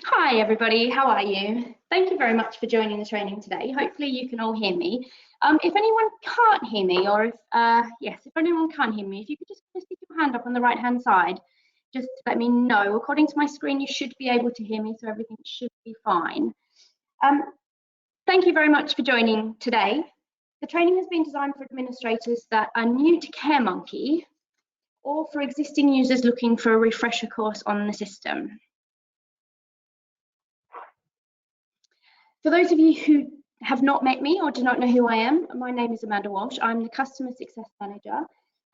Hi everybody, how are you? Thank you very much for joining the training today. Hopefully you can all hear me. If anyone can't hear me, or if anyone can't hear me, if you could just stick your hand up on the right hand side, just to let me know. According to my screen, you should be able to hear me, so everything should be fine. Thank you very much for joining today. The training has been designed for administrators that are new to CareMonkey or for existing users looking for a refresher course on the system. For those of you who have not met me or do not know who I am, my name is Amanda Walsh. I'm the Customer Success Manager,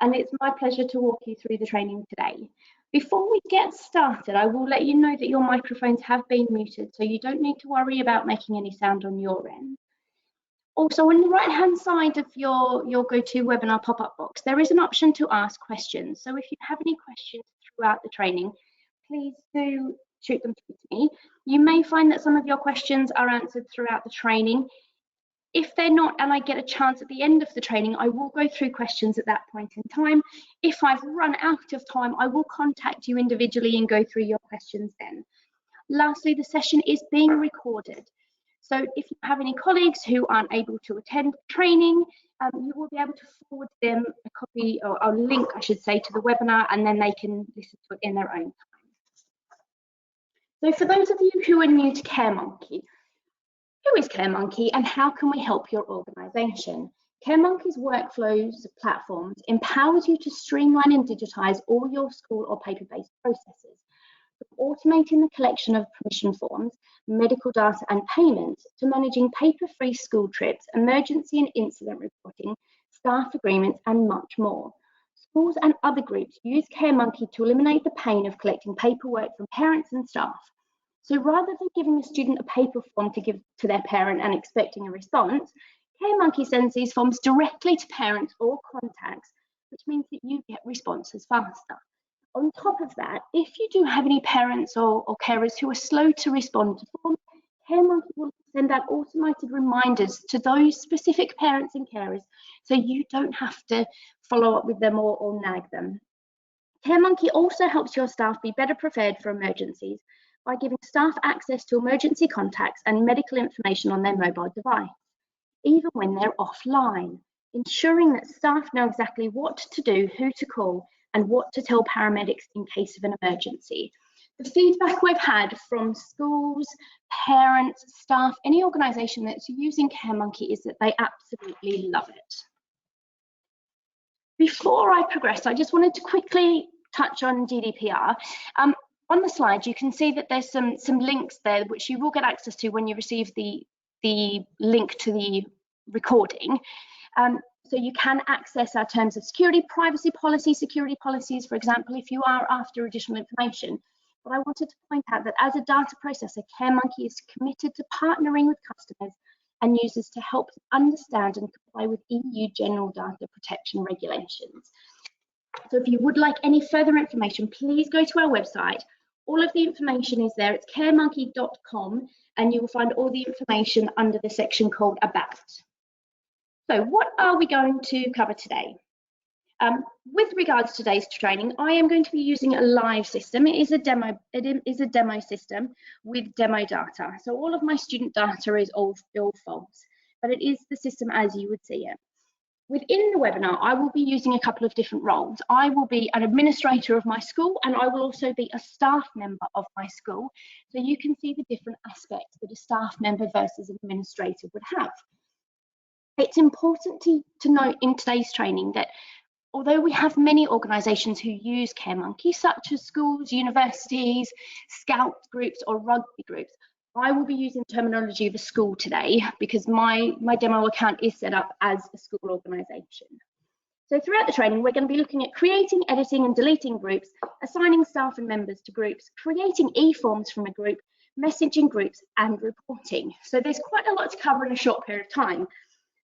and it's my pleasure to walk you through the training today. Before we get started, I will let you know that your microphones have been muted, so you don't need to worry about making any sound on your end. Also, on the right-hand side of your GoToWebinar pop-up box, there is an option to ask questions. So if you have any questions throughout the training, please do shoot them through to me. You may find that some of your questions are answered throughout the training. If they're not, and I get a chance at the end of the training, I will go through questions at that point in time. If I've run out of time, I will contact you individually and go through your questions then. Lastly, the session is being recorded. So if you have any colleagues who aren't able to attend training, you will be able to forward them a copy or a link, I should say, to the webinar, and then they can listen to it in their own time. So for those of you who are new to CareMonkey, who is CareMonkey and how can we help your organisation? CareMonkey's workflows platforms empowers you to streamline and digitise all your school or paper-based processes, from automating the collection of permission forms, medical data and payments, to managing paper-free school trips, emergency and incident reporting, staff agreements and much more. Schools and other groups use CareMonkey to eliminate the pain of collecting paperwork from parents and staff. So rather than giving a student a paper form to give to their parent and expecting a response, CareMonkey sends these forms directly to parents or contacts, which means that you get responses faster. On top of that, if you do have any parents or carers who are slow to respond to forms, CareMonkey will send out automated reminders to those specific parents and carers, so you don't have to follow up with them or nag them. CareMonkey also helps your staff be better prepared for emergencies by giving staff access to emergency contacts and medical information on their mobile device, even when they're offline, ensuring that staff know exactly what to do, who to call, and what to tell paramedics in case of an emergency. The feedback we've had from schools, parents, staff, any organisation that's using CareMonkey is that they absolutely love it. Before I progress, I just wanted to quickly touch on GDPR. On the slide, you can see that there's some links there which you will get access to when you receive the link to the recording. So you can access our terms of security, privacy policies, for example, if you are after additional information. But I wanted to point out that as a data processor, CareMonkey is committed to partnering with customers and users to help them understand and comply with EU General Data Protection Regulations. So if you would like any further information, please go to our website. All of the information is there. It's caremonkey.com, and you will find all the information under the section called About. So what are we going to cover today? With regards to today's training, I am going to be using a live system. It is a demo system with demo data. So all of my student data is all false, but it is the system as you would see it. Within the webinar, I will be using a couple of different roles. I will be an administrator of my school, and I will also be a staff member of my school. So you can see the different aspects that a staff member versus an administrator would have. It's important to note in today's training that although we have many organisations who use CareMonkey, such as schools, universities, scout groups or rugby groups, I will be using terminology of a school today because my demo account is set up as a school organisation. So throughout the training, we're going to be looking at creating, editing and deleting groups, assigning staff and members to groups, creating e-forms from a group, messaging groups and reporting. So there's quite a lot to cover in a short period of time.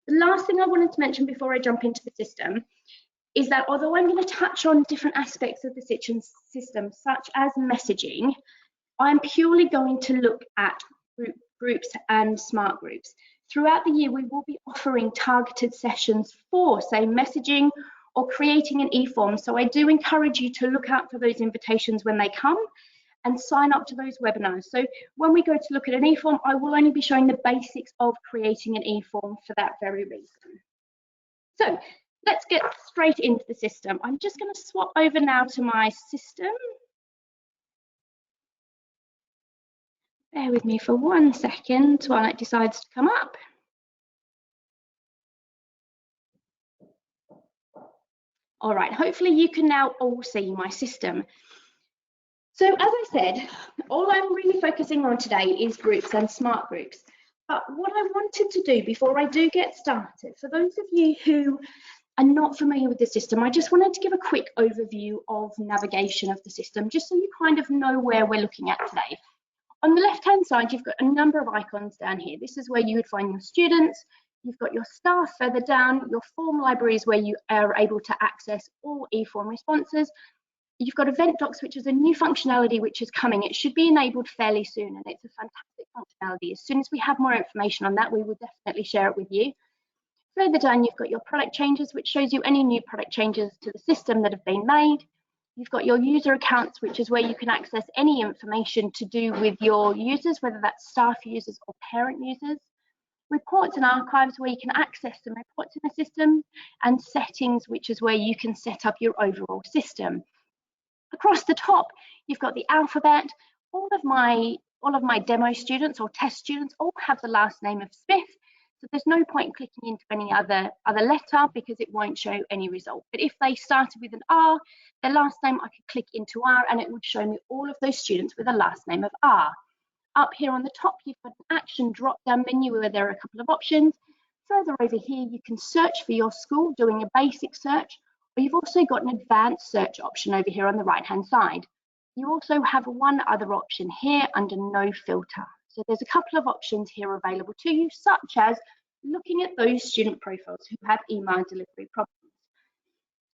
The last thing I wanted to mention before I jump into the system is that although I'm going to touch on different aspects of the system, such as messaging, I'm purely going to look at groups and smart groups. Throughout the year, we will be offering targeted sessions for, say, messaging or creating an e-form. So I do encourage you to look out for those invitations when they come and sign up to those webinars. So when we go to look at an e-form, I will only be showing the basics of creating an e-form for that very reason. So let's get straight into the system. I'm just going to swap over now to my system. Bear with me for 1 second while it decides to come up. All right, hopefully you can now all see my system. So as I said, all I'm really focusing on today is groups and smart groups. But what I wanted to do before I do get started, for those of you who are not familiar with the system, I just wanted to give a quick overview of navigation of the system, just so you kind of know where we're looking at today. On the left-hand side, you've got a number of icons down here. This is where you would find your students. You've got your staff further down, your form libraries where you are able to access all e-form responses. You've got event docs, which is a new functionality which is coming. It should be enabled fairly soon, and it's a fantastic functionality. As soon as we have more information on that, we will definitely share it with you. Further down, you've got your product changes, which shows you any new product changes to the system that have been made. You've got your user accounts, which is where you can access any information to do with your users, whether that's staff users or parent users. Reports and archives, where you can access some reports in the system, and settings, which is where you can set up your overall system. Across the top, you've got the alphabet. All of my demo students or test students all have the last name of Smith. So there's no point clicking into any other letter because it won't show any result. But if they started with an R, their last name, I could click into R and it would show me all of those students with a last name of R. Up here on the top, you've got an action drop-down menu where there are a couple of options. Further over here, you can search for your school doing a basic search, or you've also got an advanced search option over here on the right-hand side. You also have one other option here under no filter. So there's a couple of options here available to you, such as looking at those student profiles who have email delivery problems.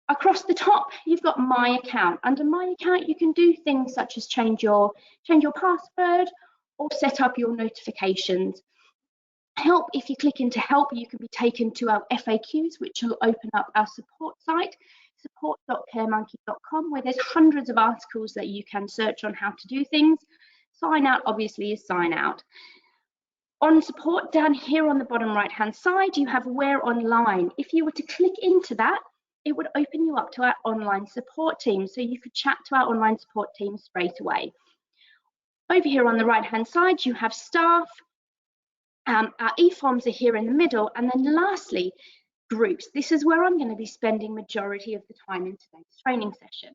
Across the top, you've got My Account. Under My Account, you can do things such as change your password or set up your notifications. Help, if you click into Help, you can be taken to our FAQs, which will open up our support site, support.caremonkey.com, where there's hundreds of articles that you can search on how to do things. Sign out, obviously, is sign out. On support, down here on the bottom right-hand side, you have Where Online. If you were to click into that, it would open you up to our online support team, so you could chat to our online support team straight away. Over here on the right-hand side, you have staff. Our e-forms are here in the middle, and then lastly, groups. This is where I'm going to be spending majority of the time in today's training session.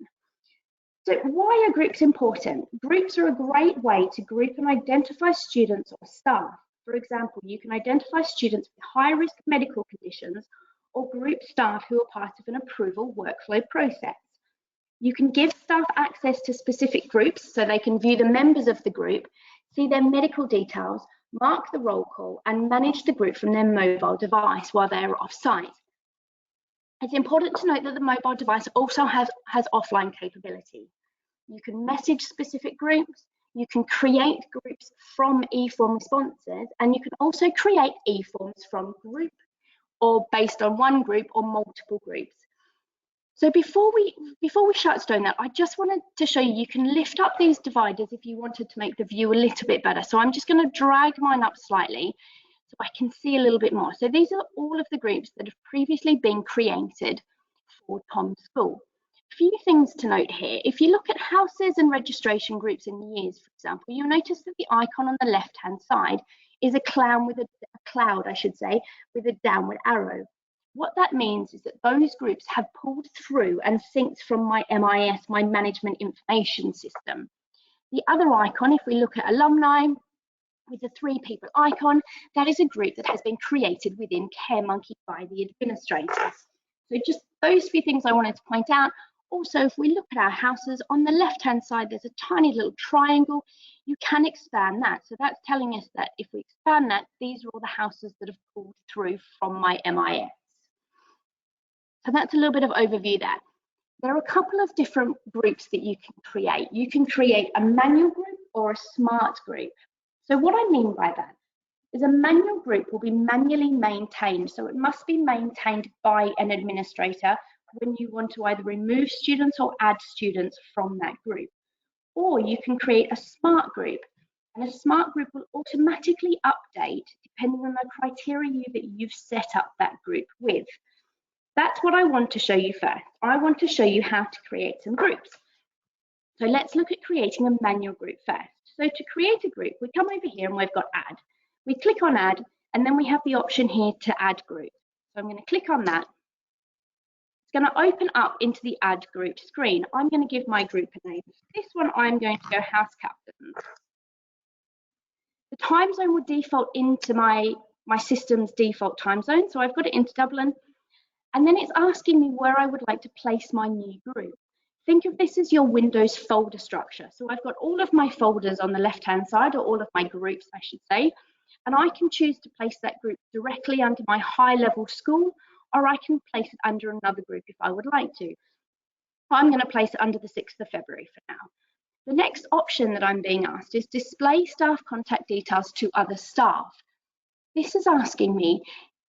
So why are groups important? Groups are a great way to group and identify students or staff. For example, you can identify students with high-risk medical conditions or group staff who are part of an approval workflow process. You can give staff access to specific groups so they can view the members of the group, see their medical details, mark the roll call, and manage the group from their mobile device while they are off-site. It's important to note that the mobile device also has offline capability. You can message specific groups, you can create groups from e-form responses, and you can also create e-forms from group or based on one group or multiple groups. So before we shut down that, I just wanted to show you can lift up these dividers if you wanted to make the view a little bit better. So I'm just going to drag mine up slightly so I can see a little bit more. So these are all of the groups that have previously been created for Tom's school. A few things to note here. If you look at houses and registration groups in the years, for example, you'll notice that the icon on the left-hand side is a cloud, with a downward arrow. What that means is that those groups have pulled through and synced from my MIS, my management information system. The other icon, if we look at alumni, with the 3 people icon, that is a group that has been created within CareMonkey by the administrators. So just those few things I wanted to point out. Also, if we look at our houses, on the left-hand side, there's a tiny little triangle. You can expand that. So that's telling us that if we expand that, these are all the houses that have pulled through from my MIS. So that's a little bit of overview there. There are a couple of different groups that you can create. You can create a manual group or a smart group. So what I mean by that is a manual group will be manually maintained. So it must be maintained by an administrator when you want to either remove students or add students from that group. or you can create a smart group. And a smart group will automatically update depending on the criteria that you've set up that group with. That's what I want to show you first. I want to show you how to create some groups. So let's look at creating a manual group first. So to create a group, we come over here and we've got add. We click on add, and then we have the option here to add group. So I'm going to click on that. It's going to open up into the add group screen. I'm going to give my group a name. This one I'm going to go house captains. The time zone will default into my system's default time zone. So I've got it into Dublin. And then it's asking me where I would like to place my new group. Think of this as your Windows folder structure. So I've got all of my folders on the left-hand side, or all of my groups, I should say, and I can choose to place that group directly under my high-level school, or I can place it under another group if I would like to. I'm going to place it under the 6th of February for now. The next option that I'm being asked is display staff contact details to other staff. This is asking me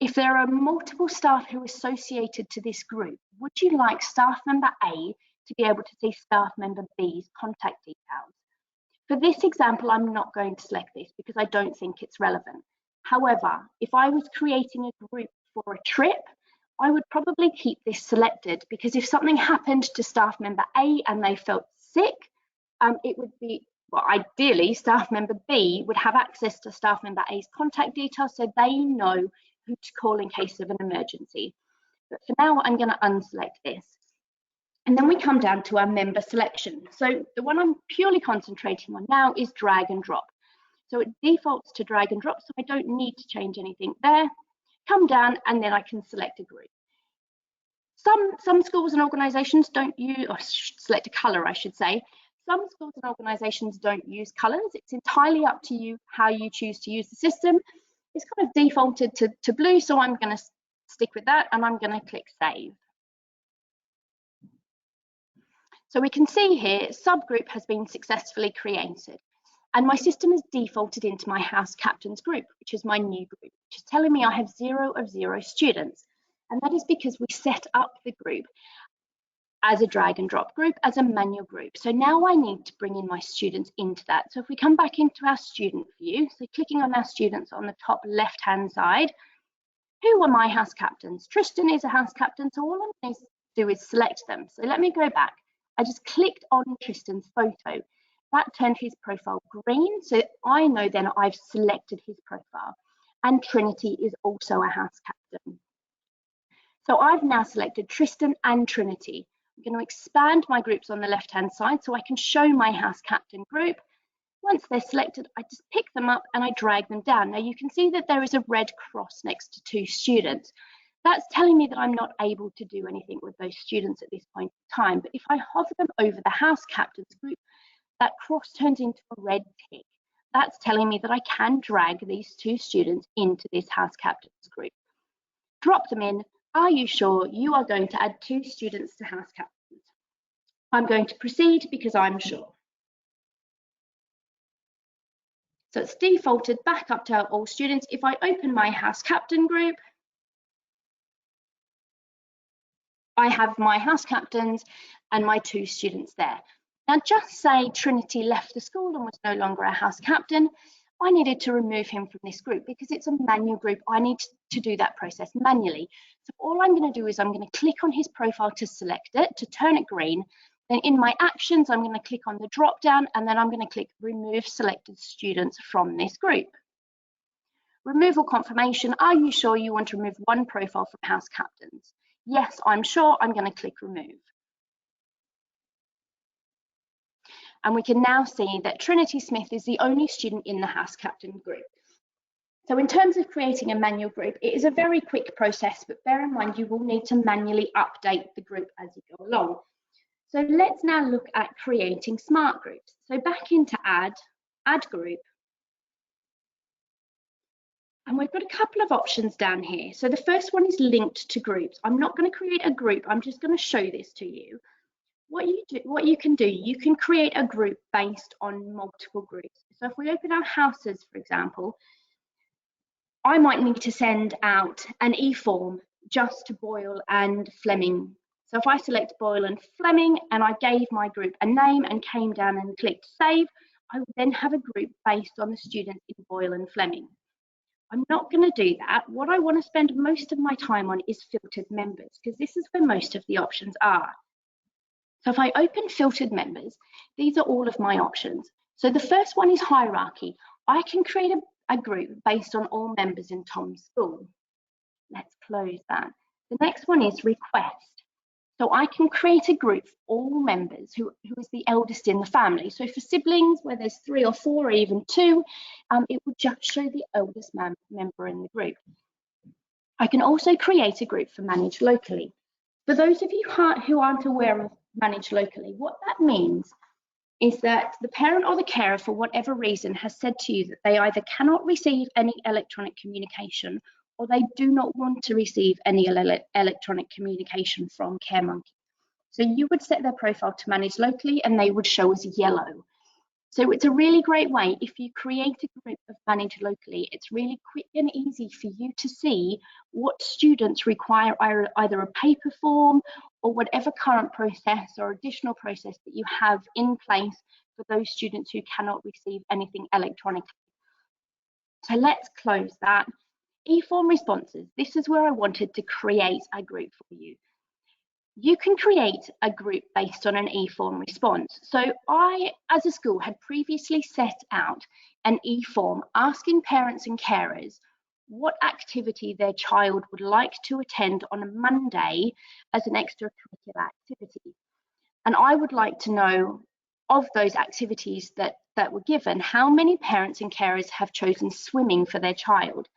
if there are multiple staff who are associated to this group, would you like staff member A to be able to see staff member B's contact details? For this example, I'm not going to select this because I don't think it's relevant. However, if I was creating a group for a trip, I would probably keep this selected, because if something happened to staff member A and they felt sick, it would be, well, ideally, staff member B would have access to staff member A's contact details so they know who to call in case of an emergency. But for now, I'm going to unselect this. And then we come down to our member selection. So the one I'm purely concentrating on now is drag and drop. So it defaults to drag and drop, so I don't need to change anything there. Come down and then I can select a group. Some schools and organisations don't use, or select a colour, I should say. Some schools and organisations don't use colours. It's entirely up to you how you choose to use the system. It's kind of defaulted to blue, so I'm going to stick with that, and I'm going to click save. So we can see here, subgroup has been successfully created, and my system has defaulted into my house captains group, which is my new group, which is telling me I have 0 of 0 students. And that is because we set up the group as a drag and drop group, as a manual group. So now I need to bring in my students into that. So if we come back into our student view, so clicking on our students on the top left-hand side, who are my house captains? Tristan is a house captain, so all I need to do is select them. So let me go back. I just clicked on Tristan's photo. That turned his profile green, so I know then I've selected his profile. And Trinity is also a house captain. So I've now selected Tristan and Trinity. I'm going to expand my groups on the left-hand side so I can show my house captain group. Once they're selected, I just pick them up and I drag them down. Now you can see that there is a red cross next to 2 students. That's telling me that I'm not able to do anything with those students at this point in time. But if I hover them over the house captains group, that cross turns into a red tick. That's telling me that I can drag these 2 students into this house captains group. Drop them in. Are you sure you are going to add 2 students to house captains? I'm going to proceed because I'm sure. So it's defaulted back up to all students. If I open my house captain group, I have my house captains and my 2 students there. Now just say Trinity left the school and was no longer a house captain. I needed to remove him from this group because it's a manual group. I need to do that process manually. So all I'm going to do is I'm going to click on his profile to select it, to turn it green. Then in my actions, I'm going to click on the drop down and then I'm going to click remove selected students from this group. Removal confirmation. Are you sure you want to remove 1 profile from house captains? Yes, I'm sure. I'm going to click remove. And we can now see that Trinity Smith is the only student in the house captain group. So in terms of creating a manual group, it is a very quick process, but bear in mind you will need to manually update the group as you go along. So let's now look at creating smart groups. So back into add group. And we've got a couple of options down here. So the first one is linked to groups. I'm not going to create a group, I'm just going to show this to you. What you can do, you can create a group based on multiple groups. So if we open our houses, for example, I might need to send out an e-form just to Boyle and Fleming So if I select Boyle and Fleming and I gave my group a name and came down and clicked save, I would then have a group based on the students in Boyle and Fleming. I'm not going to do that. What I want to spend most of my time on is filtered members, because this is where most of the options are. So if I open filtered members, these are all of my options. So the first one is hierarchy. I can create a group based on all members in Tom's school. Let's close that. The next one is request. So I can create a group for all members who is the eldest in the family. So for siblings where there's 3 or 4 or even 2, it would just show the eldest member in the group. I can also create a group for manage locally. For those of you who aren't aware of manage locally, what that means is that the parent or the carer, for whatever reason, has said to you that they either cannot receive any electronic communication or they do not want to receive any electronic communication from CareMonkey. So you would set their profile to manage locally and they would show as yellow. So it's a really great way, if you create a group of manage locally, it's really quick and easy for you to see what students require either a paper form or whatever current process or additional process that you have in place for those students who cannot receive anything electronically. So let's close that. E-form responses. This is where I wanted to create a group for you. You can create a group based on an e-form response. So I, as a school, had previously set out an e-form asking parents and carers what activity their child would like to attend on a Monday as an extracurricular activity. And I would like to know, of those activities that were given, how many parents and carers have chosen swimming for their child.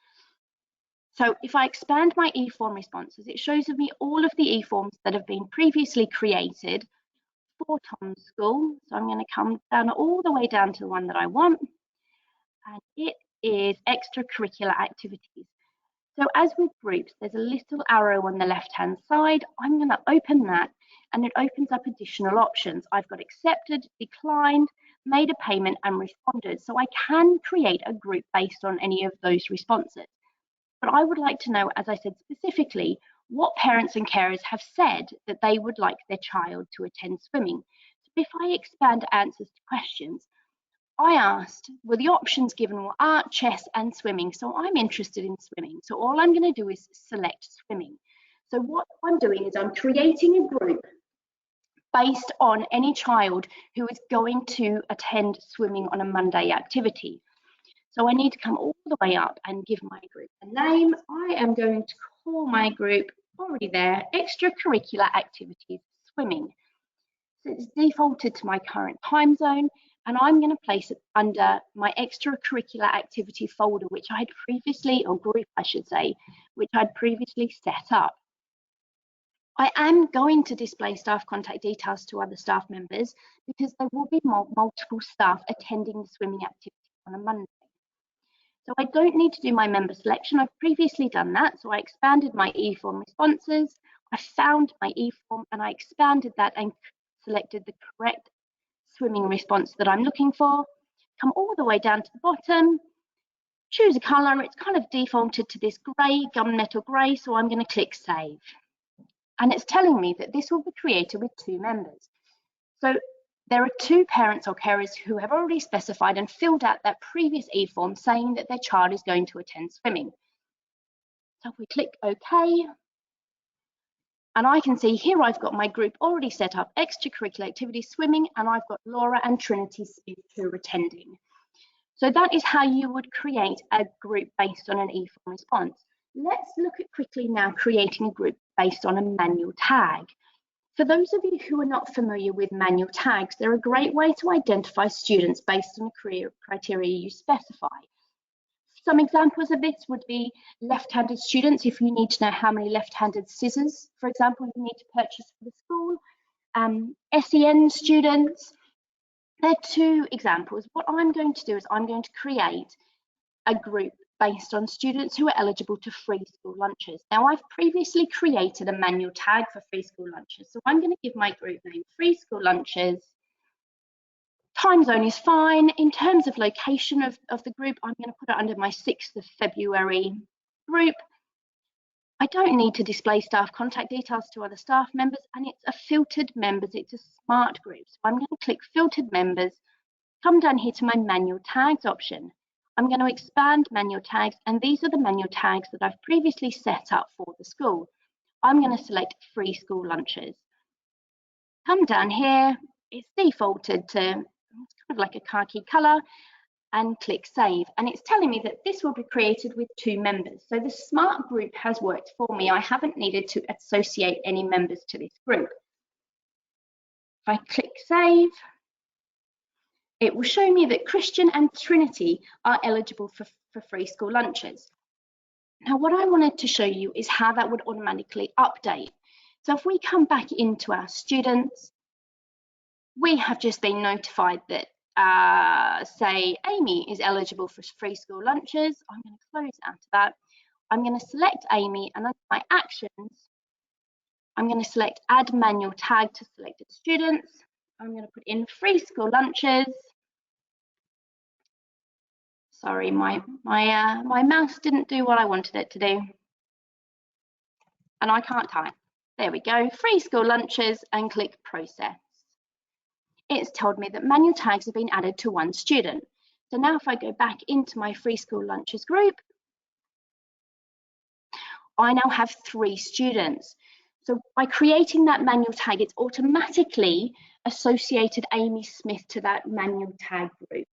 So if I expand my e-form responses, it shows me all of the e-forms that have been previously created for Tom's school. So I'm going to come down all the way down to the one that I want, and it is extracurricular activities. So as with groups, there's a little arrow on the left-hand side. I'm going to open that, and it opens up additional options. I've got accepted, declined, made a payment, and responded. So I can create a group based on any of those responses. But I would like to know, as I said specifically, what parents and carers have said that they would like their child to attend swimming. So if I expand answers to questions, I asked, were the options given were art, chess, and swimming. So I'm interested in swimming. So all I'm going to do is select swimming. So what I'm doing is I'm creating a group based on any child who is going to attend swimming on a Monday activity. So I need to come all the way up and give my group a name. I am going to call my group, already there, extracurricular activities swimming. So it's defaulted to my current time zone, and I'm going to place it under my extracurricular activity folder, which I had previously, or group I should say, which I'd previously set up. I am going to display staff contact details to other staff members because there will be multiple staff attending the swimming activity on a Monday. So I don't need to do my member selection. I've previously done that. So I expanded my e-form responses. I found my e-form and I expanded that and selected the correct swimming response that I'm looking for. Come all the way down to the bottom, choose a colour. It's kind of defaulted to this grey, gunmetal grey. So I'm going to click save. And it's telling me that this will be created with 2 members. So there are 2 parents or carers who have already specified and filled out that previous e-form saying that their child is going to attend swimming. So if we click OK, and I can see here I've got my group already set up, extracurricular activity swimming, and I've got Laura and Trinity Smith who are attending. So that is how you would create a group based on an e-form response. Let's look at quickly now creating a group based on a manual tag. For those of you who are not familiar with manual tags, they're a great way to identify students based on the career criteria you specify. Some examples of this would be left-handed students, if you need to know how many left-handed scissors, for example, you need to purchase for the school. SEN students, they're 2 examples. What I'm going to do is I'm going to create a group based on students who are eligible to free school lunches. Now, I've previously created a manual tag for free school lunches, so I'm going to give my group name free school lunches. Time zone is fine. In terms of location of the group, I'm going to put it under my 6th of February group. I don't need to display staff contact details to other staff members, and it's a filtered members, it's a smart group. So I'm going to click filtered members, come down here to my manual tags option. I'm going to expand manual tags, and these are the manual tags that I've previously set up for the school. I'm going to select free school lunches. Come down here, it's defaulted to it's kind of like a khaki colour, and click save, and it's telling me that this will be created with 2 members. So the smart group has worked for me. I haven't needed to associate any members to this group. If I click save, it will show me that Christian and Trinity are eligible for free school lunches. Now what I wanted to show you is how that would automatically update. So if we come back into our students, we have just been notified that say Amy is eligible for free school lunches. I'm going to close out of that. I'm going to select Amy, and under my actions, I'm going to select add manual tag to selected students. I'm going to put in free school lunches. Sorry, my mouse didn't do what I wanted it to do, and I can't type. There we go, free school lunches, and click process. It's told me that manual tags have been added to 1 student. So now if I go back into my free school lunches group, I now have 3 students. So by creating that manual tag, it's automatically associated Amy Smith to that manual tag group.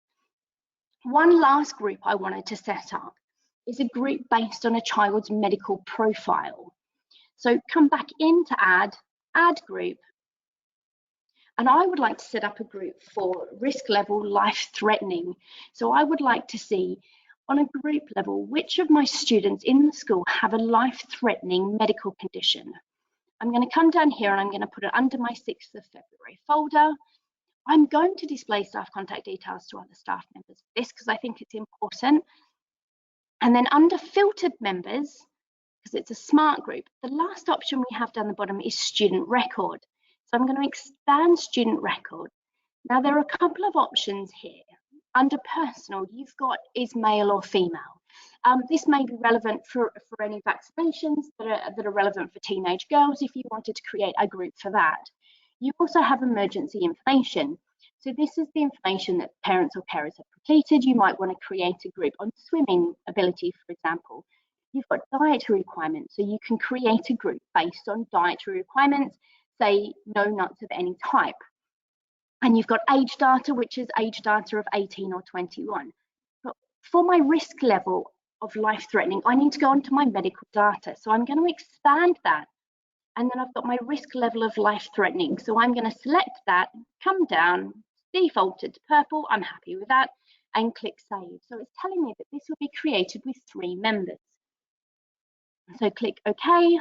One last group I wanted to set up is a group based on a child's medical profile. So come back into add group, and I would like to set up a group for risk level life-threatening. So I would like to see on a group level which of my students in the school have a life-threatening medical condition. I'm going to come down here and I'm going to put it under my 6th of February folder. I'm going to display staff contact details to other staff members for this because I think it's important. And then under filtered members, because it's a smart group, the last option we have down the bottom is student record. So I'm going to expand student record. Now there are a couple of options here. Under personal, you've got is male or female. This may be relevant for any vaccinations that are relevant for teenage girls if you wanted to create a group for that. You also have emergency information. So this is the information that parents or carers have completed. You might want to create a group on swimming ability, for example. You've got dietary requirements, so you can create a group based on dietary requirements, say no nuts of any type. And you've got age data, which is age data of 18 or 21. But for my risk level of life-threatening, I need to go onto my medical data. So I'm going to expand that. And then I've got my risk level of life-threatening. So I'm going to select that, come down, defaulted to purple, I'm happy with that, and click save. So it's telling me that this will be created with 3 members. So click OK.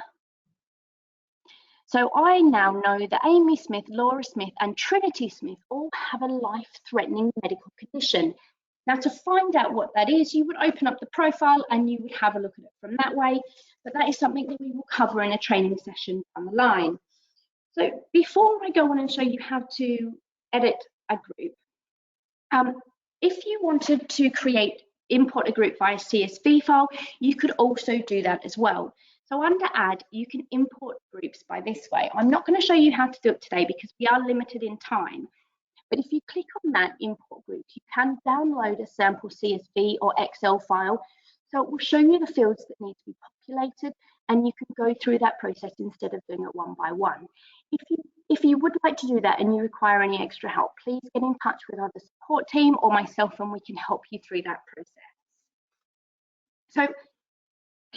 So I now know that Amy Smith, Laura Smith, and Trinity Smith all have a life-threatening medical condition. Now, to find out what that is, you would open up the profile and you would have a look at it from that way. But that is something that we will cover in a training session down the line. So before I go on and show you how to edit a group, if you wanted to import a group via CSV file, you could also do that as well. So under add, you can import groups by this way. I'm not going to show you how to do it today because we are limited in time. But if you click on that import group, you can download a sample CSV or Excel file. So it will show you the fields that need to be populated, and you can go through that process instead of doing it one by one. If you would like to do that and you require any extra help, please get in touch with either support team or myself and we can help you through that process. So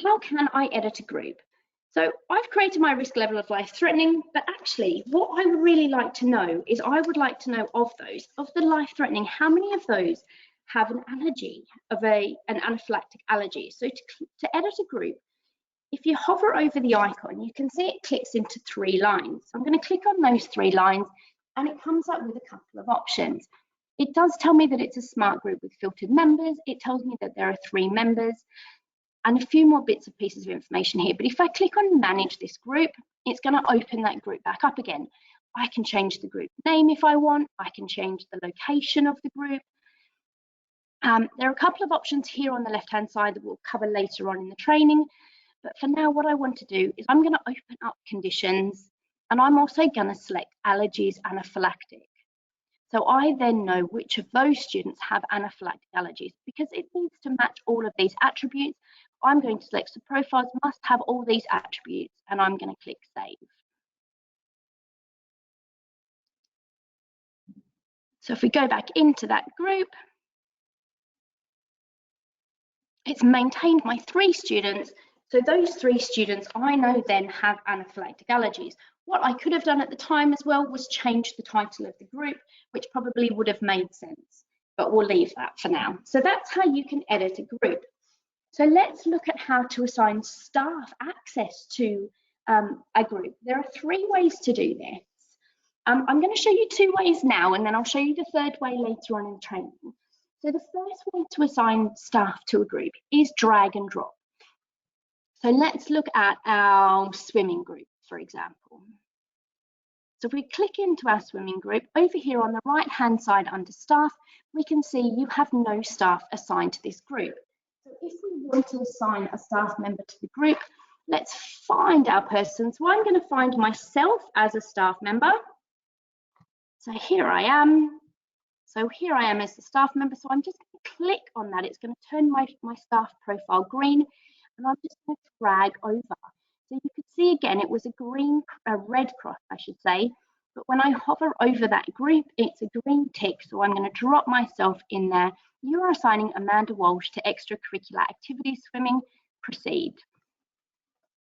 how can I edit a group? So I've created my risk level of life-threatening, but actually what I would really like to know is I would like to know of the life-threatening, how many of those have an allergy, an anaphylactic allergy. So to edit a group, if you hover over the icon, you can see it clicks into 3 lines. So I'm going to click on those 3 lines and it comes up with a couple of options. It does tell me that it's a smart group with filtered members. It tells me that there are 3 members and a few more bits and pieces of information here. But if I click on manage this group, it's going to open that group back up again. I can change the group name if I want. I can change the location of the group. There are a couple of options here on the left-hand side that we'll cover later on in the training. But for now, what I want to do is I'm going to open up conditions, and I'm also going to select allergies anaphylactic. So I then know which of those students have anaphylactic allergies, because it needs to match all of these attributes. I'm going to select the profiles must have all these attributes, and I'm going to click save. So if we go back into that group, it's maintained my 3 students. So those 3 students I know then have anaphylactic allergies. What I could have done at the time as well was change the title of the group, which probably would have made sense, but we'll leave that for now. So that's how you can edit a group. So let's look at how to assign staff access to a group. There are 3 ways to do this. I'm going to show you 2 ways now, and then I'll show you the 3rd way later on in training. So the first way to assign staff to a group is drag and drop. So let's look at our swimming group, for example. So if we click into our swimming group, over here on the right-hand side under staff, we can see you have no staff assigned to this group. So if we want to assign a staff member to the group, let's find our person. So I'm going to find myself as a staff member. So here I am. So here I am as the staff member. So I'm just going to click on that. It's going to turn my staff profile green, and I'm just going to drag over. So you can see again, it was a red cross, I should say. But when I hover over that group, it's a green tick. So I'm going to drop myself in there. You are assigning Amanda Walsh to extracurricular activities swimming. Proceed.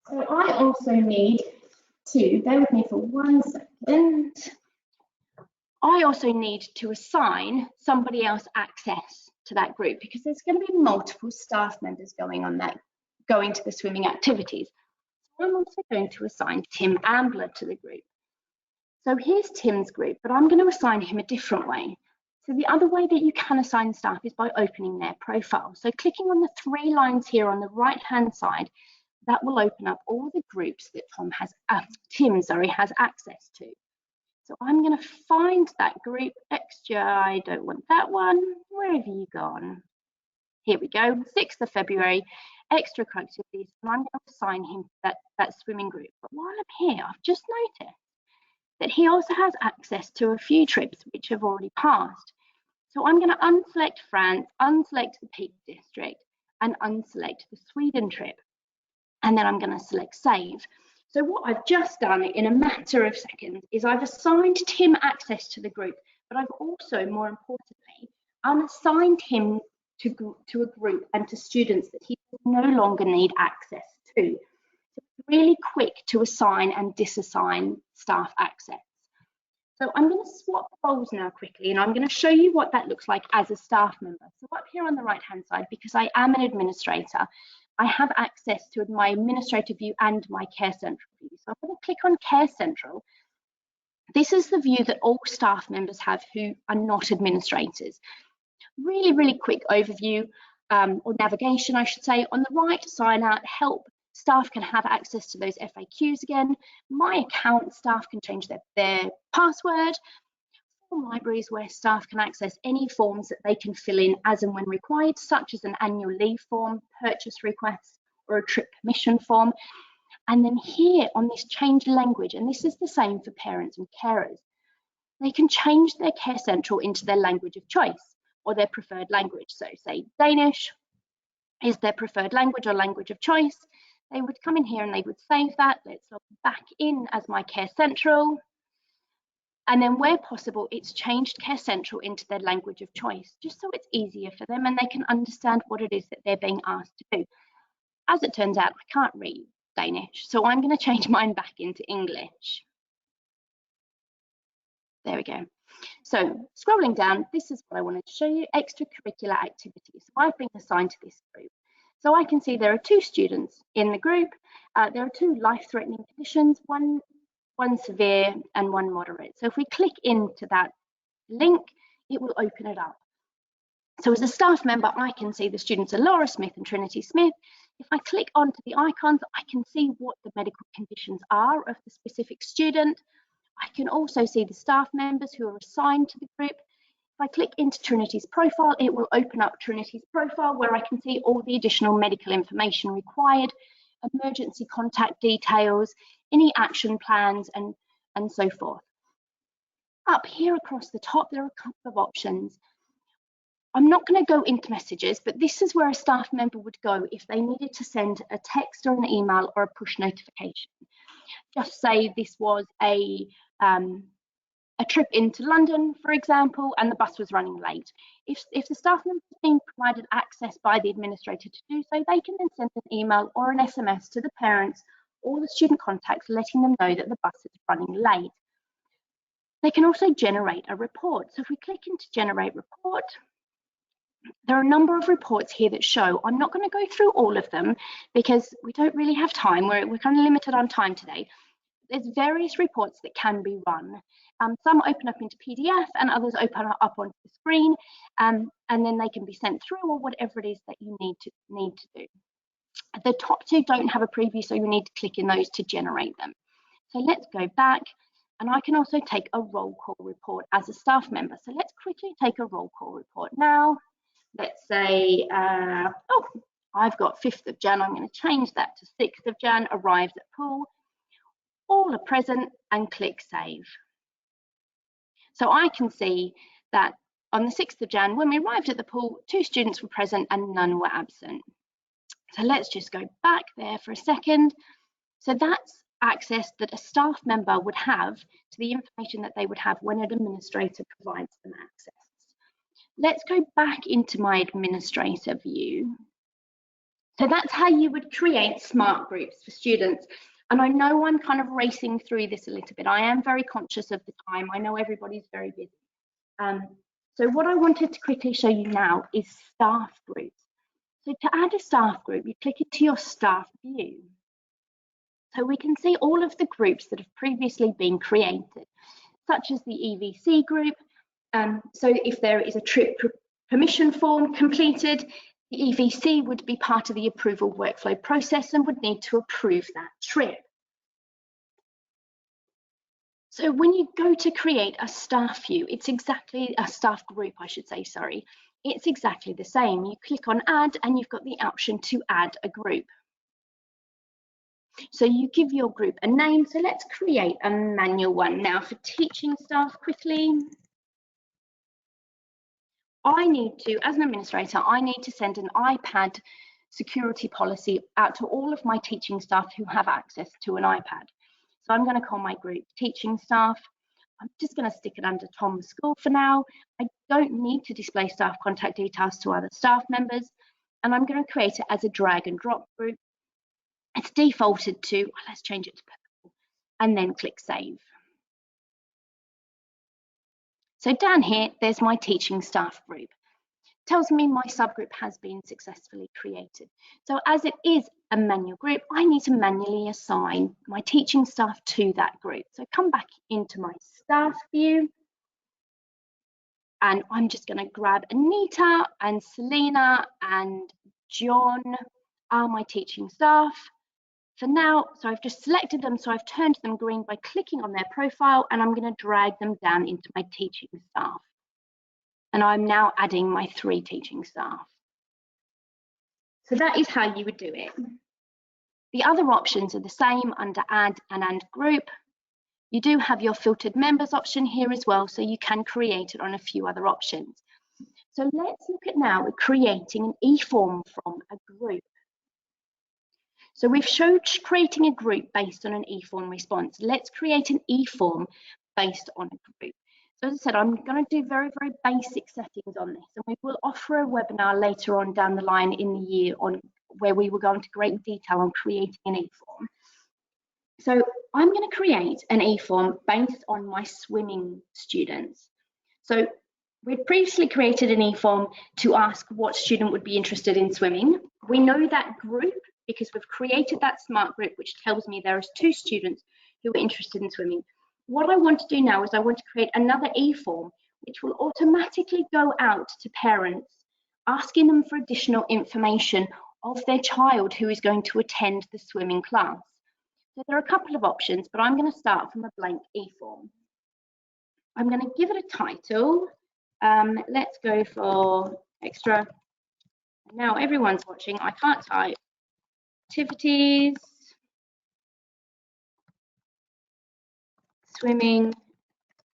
So I also need to, bear with me for 1 second. I also need to assign somebody else access to that group, because there's going to be multiple staff members going to the swimming activities. So I'm also going to assign Tim Ambler to the group. So here's Tim's group, but I'm going to assign him a different way. So the other way that you can assign staff is by opening their profile. So clicking on the 3 lines here on the right-hand side, that will open up all the groups that Tim has access to. So I'm going to find that group extra. I don't want that one. Where have you gone? Here we go, 6th of February, extracurricular activities, and I'm going to assign him that swimming group. But while I'm here, I've just noticed that he also has access to a few trips which have already passed. So I'm going to unselect France, unselect the Peak District, and unselect the Sweden trip. And then I'm going to select save. So what I've just done in a matter of seconds is I've assigned Tim access to the group, but I've also, more importantly, unassigned him to a group and to students that he no longer need access to. So it's really quick to assign and disassign staff access. So I'm going to swap roles now quickly, and I'm going to show you what that looks like as a staff member. So up here on the right-hand side, because I am an administrator, I have access to my administrative view and my Care Central view. So I'm going to click on Care Central. This is the view that all staff members have who are not administrators. Really, really quick overview, or navigation, I should say. On the right, sign out, help. Staff can have access to those FAQs again. My account, staff can change their password. Form libraries, where staff can access any forms that they can fill in as and when required, such as an annual leave form, purchase request, or a trip permission form. And then here on this change language, and this is the same for parents and carers, they can change their Care Central into their language of choice or their preferred language. So say Danish is their preferred language or language of choice. They would come in here and they would save that. Let's log back in as my Care Central. And then where possible, it's changed Care Central into their language of choice, just so it's easier for them and they can understand what it is that they're being asked to do. As it turns out, I can't read Danish, so I'm going to change mine back into English. There we go. So scrolling down, this is what I wanted to show you, extracurricular activities. So I've been assigned to this group. So I can see there are 2 students in the group. There are 2 life-threatening conditions, one severe and one moderate. So if we click into that link, it will open it up. So as a staff member, I can see the students are Laura Smith and Trinity Smith. If I click onto the icons, I can see what the medical conditions are of the specific student. I can also see the staff members who are assigned to the group. If I click into Trinity's profile, it will open up Trinity's profile where I can see all the additional medical information required emergency contact details, any action plans, and so forth. Up here across the top, there are a couple of options. I'm not going to go into messages, but this is where a staff member would go if they needed to send a text or an email or a push notification. Just say this was a trip into London, for example, and the bus was running late. If the staff member is being provided access by the administrator to do so, they can then send an email or an SMS to the parents or the student contacts letting them know that the bus is running late. They can also generate a report. So if we click into generate report, there are a number of reports here that show. I'm not going to go through all of them because we don't really have time. We're kind of limited on time today. There's various reports that can be run. Some open up into PDF and others open up onto the screen, and then they can be sent through or whatever it is that you need to do. The top two don't have a preview, so you need to click in those to generate them. So let's go back, and I can also take a roll call report as a staff member. So let's quickly take a roll call report now. Let's say, oh, I've got 5th of Jan. I'm going to change that to 6th of Jan, arrived at pool. All are present, and click save. So I can see that on the 6th of Jan, when we arrived at the pool, 2 students were present and none were absent. So let's just go back there for a second. So that's access that a staff member would have to the information that they would have when an administrator provides them access. Let's go back into my administrator view. So that's how you would create smart groups for students. And I know I'm kind of racing through this a little bit. I am very conscious of the time. I know everybody's very busy. So what I wanted to quickly show you now is staff groups. So to add a staff group, you click into your staff view. So we can see all of the groups that have previously been created, such as the EVC group. So if there is a trip permission form completed, the EVC would be part of the approval workflow process and would need to approve that trip. So when you go to create a staff view, it's exactly a staff group, I should say, sorry. It's exactly the same. You click on add and you've got the option to add a group. So you give your group a name. So let's create a manual one now for teaching staff quickly. I need to, as an administrator, I need to send an iPad security policy out to all of my teaching staff who have access to an iPad. So I'm going to call my group teaching staff. I'm just going to stick it under Tom's School for now. I don't need to display staff contact details to other staff members. And I'm going to create it as a drag and drop group. It's defaulted to, well, let's change it to purple, and then click save. So down here, there's my teaching staff group. Tells me my subgroup has been successfully created. So as it is a manual group, I need to manually assign my teaching staff to that group. So come back into my staff view, and I'm just going to grab Anita and Selena and John are my teaching staff. For now, so I've just selected them, so I've turned them green by clicking on their profile, and I'm going to drag them down into my teaching staff. And I'm now adding my 3 teaching staff. So that is how you would do it. The other options are the same under add and group. You do have your filtered members option here as well, so you can create it on a few other options. So let's look at now at creating an e-form from a group. So we've showed creating a group based on an e-form response. Let's create an e-form based on a group. So as I said, I'm going to do very, very basic settings on this, and we will offer a webinar later on down the line in the year on where we will go into great detail on creating an e-form. So I'm going to create an e-form based on my swimming students. So we'd previously created an e-form to ask what student would be interested in swimming. We know that group because we've created that smart group, which tells me there is 2 students who are interested in swimming. What I want to do now is I want to create another e-form, which will automatically go out to parents, asking them for additional information of their child who is going to attend the swimming class. So there are a couple of options, but I'm going to start from a blank e-form. I'm going to give it a title. Let's go for extra. Now everyone's watching, I can't type. activities, swimming,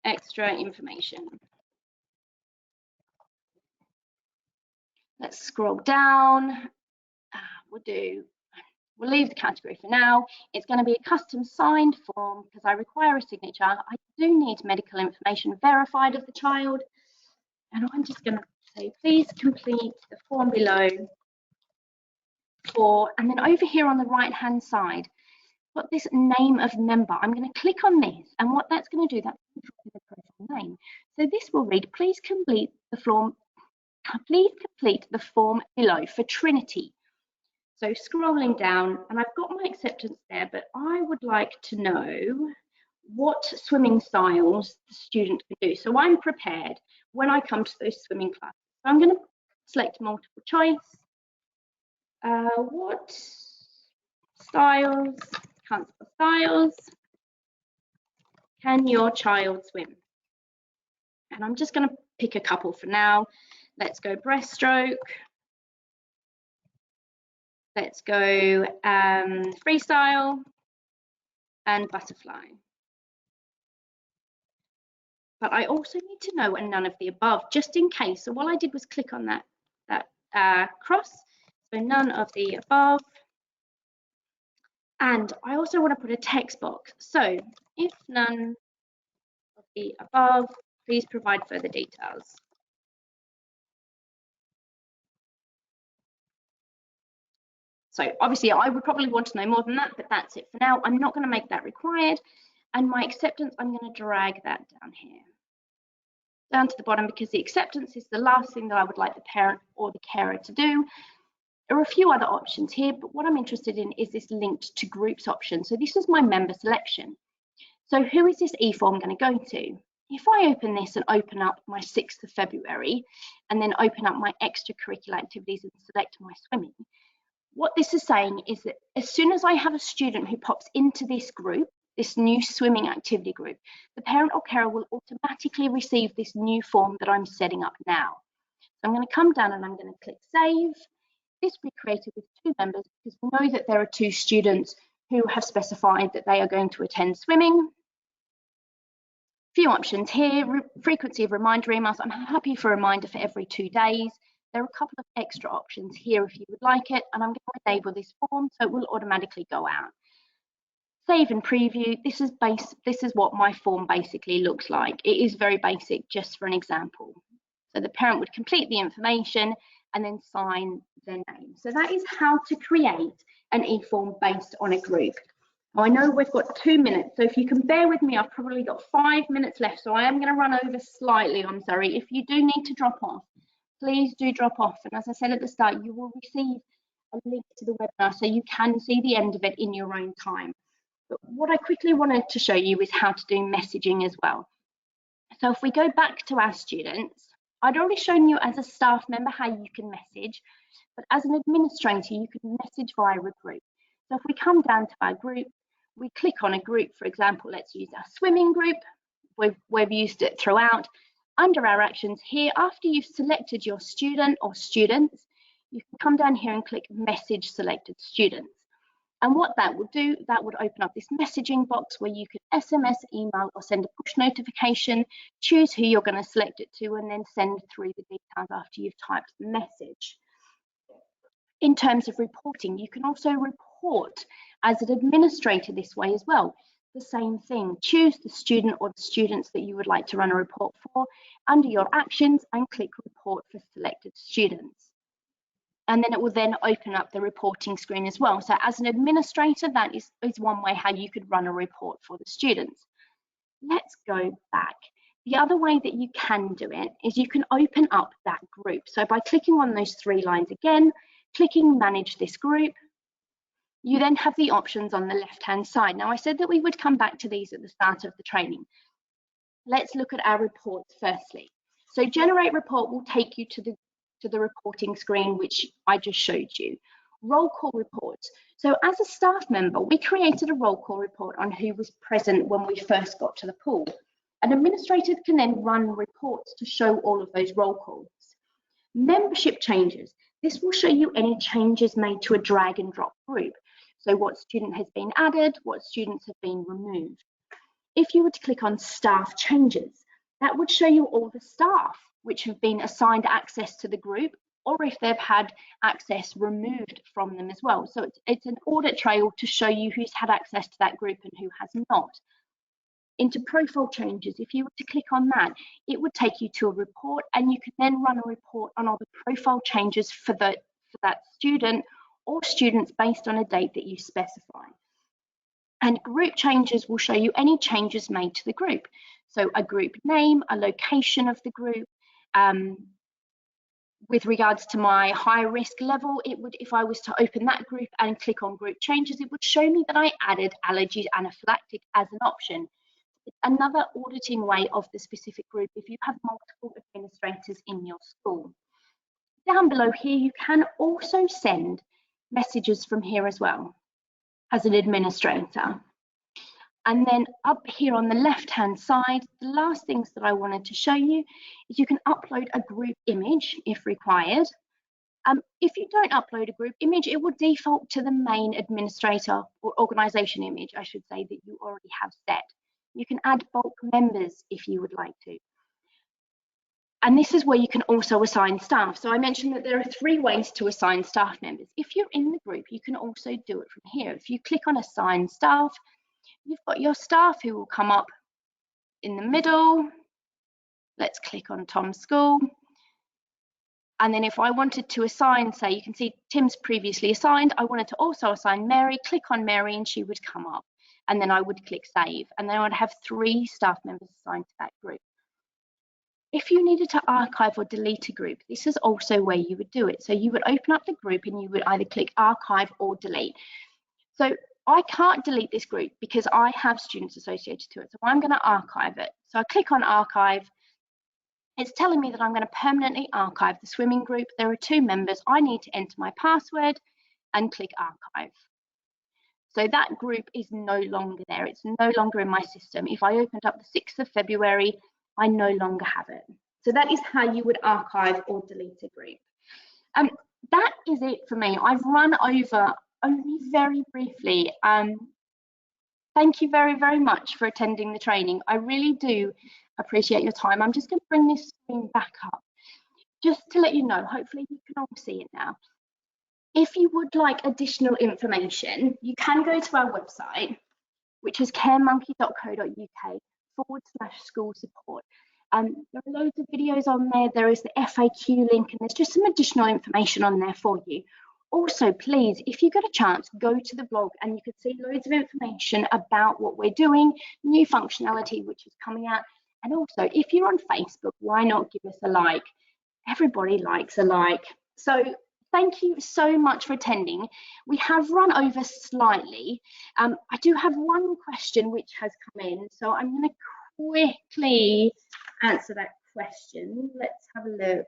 extra information. Let's scroll down. We'll leave the category for now. It's going to be a custom signed form because I require a signature. I do need medical information verified of the child. And I'm just going to say, please complete the form below and then over here on the right-hand side, got this name of member. I'm going to click on this, and what that's going to do, that's the profile name. So this will read, please complete the form below for Trinity. So scrolling down, and I've got my acceptance there, but I would like to know what swimming styles the student can do. So I'm prepared when I come to those swimming classes. So I'm going to select multiple choice. What styles, can't spell styles, can your child swim? And I'm just going to pick a couple for now. Let's go breaststroke. Let's go freestyle and butterfly. But I also need to know and none of the above, just in case. So what I did was click on that cross. So none of the above. And I also want to put a text box. So if none of the above, please provide further details. So obviously I would probably want to know more than that, but that's it for now. I'm not going to make that required. And my acceptance, I'm going to drag that down here, down to the bottom, because the acceptance is the last thing that I would like the parent or the carer to do. There are a few other options here, but what I'm interested in is this linked to groups option. So this is my member selection. So who is this e-form going to go to? If I open this and open up my 6th of February and then open up my extracurricular activities and select my swimming, what this is saying is that as soon as I have a student who pops into this group, this new swimming activity group, the parent or carer will automatically receive this new form that I'm setting up now. So I'm going to come down and I'm going to click save. This will be created with 2 members because we know that there are 2 students who have specified that they are going to attend swimming. Few options here, frequency of reminder emails. I'm happy for a reminder for every 2 days. There are a couple of extra options here if you would like it, and I'm going to enable this form so it will automatically go out. Save and preview. This is what my form basically looks like. It is very basic, just for an example. So the parent would complete the information and then sign their name. So that is how to create an e-form based on a group. Now, I know we've got 2 minutes, so if you can bear with me, I've probably got 5 minutes left, so I am going to run over slightly, I'm sorry. If you do need to drop off, please do drop off. And as I said at the start, you will receive a link to the webinar so you can see the end of it in your own time. But what I quickly wanted to show you is how to do messaging as well. So if we go back to our students, I'd already shown you as a staff member how you can message, but as an administrator, you can message via a group. So if we come down to our group, we click on a group, for example, let's use our swimming group. We've used it throughout. Under our actions here, after you've selected your student or students, you can come down here and click message selected students. And what that would do, that would open up this messaging box where you could SMS, email, or send a push notification, choose who you're going to select it to, and then send through the details after you've typed the message. In terms of reporting, you can also report as an administrator this way as well. The same thing, choose the student or the students that you would like to run a report for under your actions and click report for selected students. And then it will then open up the reporting screen as well. So as an administrator, that is one way how you could run a report for the students. Let's go back. The other way that you can do it is you can open up that group. So by clicking on those 3 lines again, clicking manage this group, you then have the options on the left-hand side. Now, I said that we would come back to these at the start of the training. Let's look at our reports firstly. So generate report will take you to the reporting screen, which I just showed you. Roll call reports. So as a staff member, we created a roll call report on who was present when we first got to the pool. An administrator can then run reports to show all of those roll calls. Membership changes. This will show you any changes made to a drag and drop group. So what student has been added, what students have been removed. If you were to click on staff changes, that would show you all the staff which have been assigned access to the group, or if they've had access removed from them as well. So it's an audit trail to show you who's had access to that group and who has not. Into profile changes, if you were to click on that, it would take you to a report, and you can then run a report on all the profile changes for that student or students based on a date that you specify. And group changes will show you any changes made to the group. So a group name, a location of the group. With regards to my high risk level, it would, if I was to open that group and click on group changes, it would show me that I added allergies anaphylactic as an option. It's another auditing way of the specific group if you have multiple administrators in your school. Down below here, you can also send messages from here as well as an administrator. And then up here on the left-hand side, the last things that I wanted to show you is you can upload a group image if required. If you don't upload a group image, it will default to the main administrator or organisation image, I should say, that you already have set. You can add bulk members if you would like to. And this is where you can also assign staff. So I mentioned that there are 3 ways to assign staff members. If you're in the group, you can also do it from here. If you click on assign staff, you've got your staff who will come up in the middle. Let's click on Tom's school. And then if I wanted to assign, say, you can see Tim's previously assigned. I wanted to also assign Mary, click on Mary and she would come up. And then I would click save. And then I would have 3 staff members assigned to that group. If you needed to archive or delete a group, this is also where you would do it. So you would open up the group and you would either click archive or delete. So I can't delete this group because I have students associated to it. So I'm going to archive it. So I click on archive. It's telling me that I'm going to permanently archive the swimming group. There are 2 members. I need to enter my password and click archive. So that group is no longer there. It's no longer in my system. If I opened up the 6th of February, I no longer have it. So that is how you would archive or delete a group. That is it for me. I've run over only very briefly. Thank you very, very much for attending the training. I really do appreciate your time. I'm just going to bring this screen back up just to let you know, hopefully you can all see it now. If you would like additional information, you can go to our website, which is caremonkey.co.uk/school support. There are loads of videos on there. There is the FAQ link, and there's just some additional information on there for you. Also, please, if you get a chance, go to the blog and you can see loads of information about what we're doing, new functionality which is coming out. And also, if you're on Facebook, why not give us a like? Everybody likes a like. So thank you so much for attending. We have run over slightly. I do have one question which has come in, so I'm going to quickly answer that question. Let's have a look.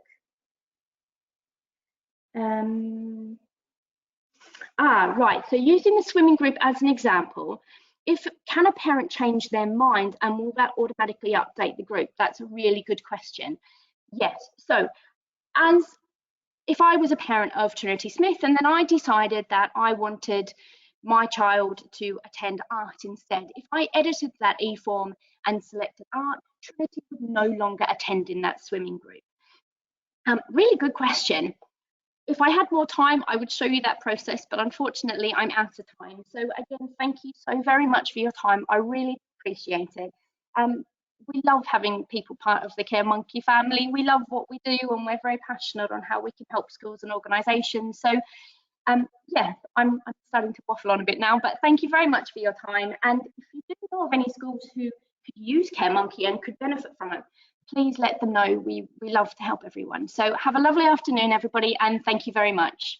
Right, so using the swimming group as an example, can a parent change their mind and will that automatically update the group? That's a really good question. Yes, so if I was a parent of Trinity Smith and then I decided that I wanted my child to attend art instead, if I edited that e-form and selected art, Trinity would no longer attend in that swimming group. Really good question. If I had more time, I would show you that process, but unfortunately, I'm out of time. So again, thank you so very much for your time. I really appreciate it. We love having people part of the Care Monkey family. We love what we do, and we're very passionate on how we can help schools and organisations. So yeah, I'm starting to waffle on a bit now, but thank you very much for your time. And if you do know of any schools who could use Care Monkey and could benefit from it, please let them know. We love to help everyone. So have a lovely afternoon, everybody, and thank you very much.